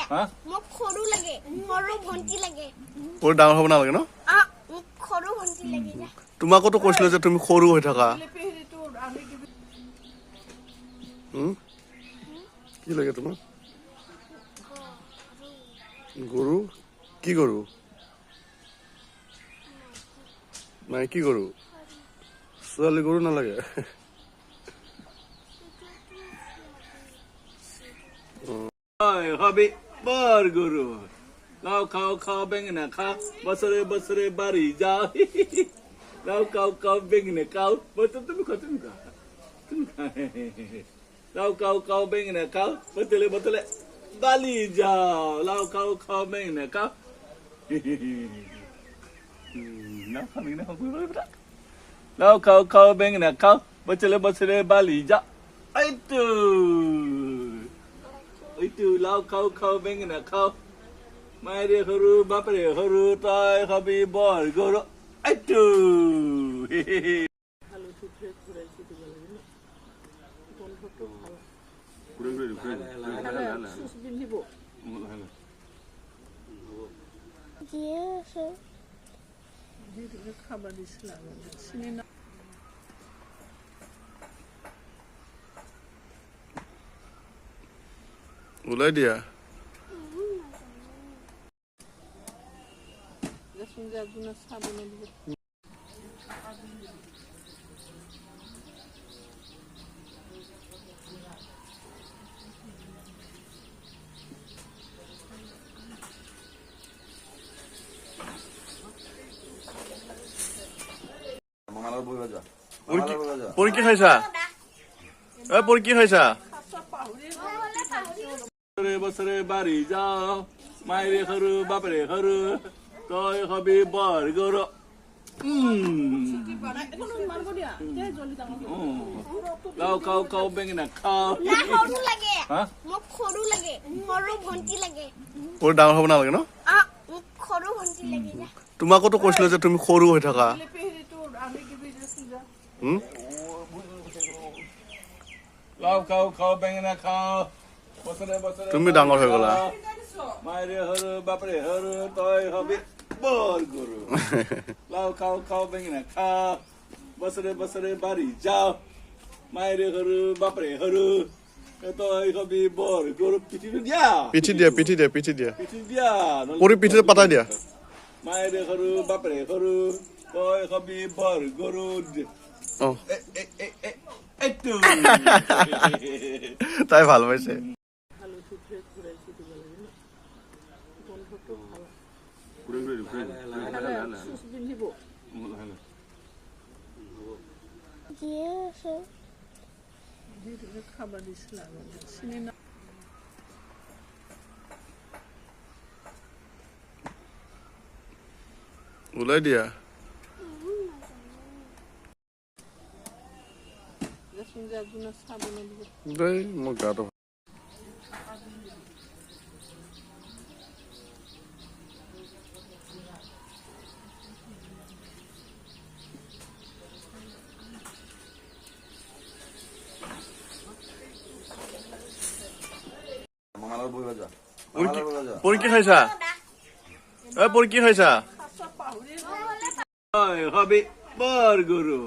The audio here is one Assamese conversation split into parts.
হা মোক সৰু লাগে সৰু ভন্টি লাগে বৰ ডাঙৰ হ'ব নালাগে ন মোক সৰু ভন্টি লাগে তোমাকোতো কৈছিলে যে তুমি সৰু হৈ থাকা কি লাগে তোমাক গৰু কি গৰু নাই কি গৰু ছোৱালী গৰু নালাগে হবি বৰ গৰু লাও খাও বেঙেনা খাও বছৰে বাঢ়ি যাও লাও খাও বেঙেনা খাও তুমি খা লাও খাও বেঙেনা খাও বতলে বালি যাও লাও খাও বেঙেনা খাও না খাবি না লাও খাও বেঙেনা খাও বছরে বালি যাও এইটো লাও খাও বেঙেনা খাও মায়েৰে সৰু বাপেৰে সৰু তই খাবি বৰ গৰু এইটো খাবাৰ দিছিলাম ওলাই দিয়া পৰীক্ষা খাইছা পৰীক্ষা খাইছা বছৰে বাঢ়ি যাও মায়েৰে সৰু বাপেৰে সৰু তই খাবি বৰ গৰু লাও খাও বেঙেনা খাও সৰু লাগে হা মোক সৰু লাগে সৰু ভন্টি লাগে বৰ ডাঙৰ হ'ব নালাগে ন মোক সৰু ভন্টি লাগে তোমাকোতো কৈছিলে যে তুমি সৰু হৈ থাকা লাও খাও বেঙেনা খাও বছৰে তুমি ডাঙৰ হৈ গলা মায়েৰে সৰু বাপেৰে সৰু তই হবি বৰ গৰু লাও খাও বেঙেনা খাও বছৰে বাঢ়ি যাও মায়েৰে সৰু বাপেৰে সৰু তই হবি বৰ গৰু পিঠিটো দিয়া পিঠি দিয়া পিঠি দিয়া নহ'লে পৰি পিঠিতে পাতাই দিয়া মায়েৰে সৰু বাপেৰে সৰু তই হবি বৰ গৰু এইটো তাই ভাল পাইছে খাবাৰ দিছিলাম ওলাই দিয়া দেই মোৰ গাটো পৰীক্ষা খাইছা পৰীক্ষা খাইছা হবি বৰ গৰু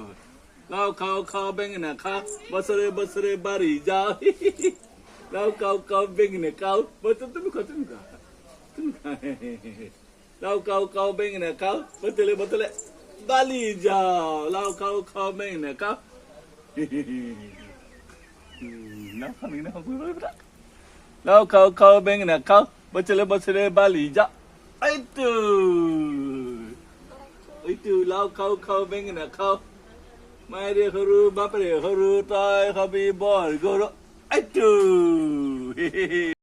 লাও খাও বেঙেনা খাও বছরে বাঢ়ি যাও লাও খাও বেঙেনা খাও তুমি খা লাও খাও বেঙেনা খাও বতলে বালি যাও লাও খাও বেঙেনা খাও না খাবি না লাও খাও বেঙেনা খাও বছরে বালি যাও এইটো লাও খাও বেঙেনা খাও মায়েৰে সৰু বাপেৰে সৰু তই খাবি বৰ গৰু এইটো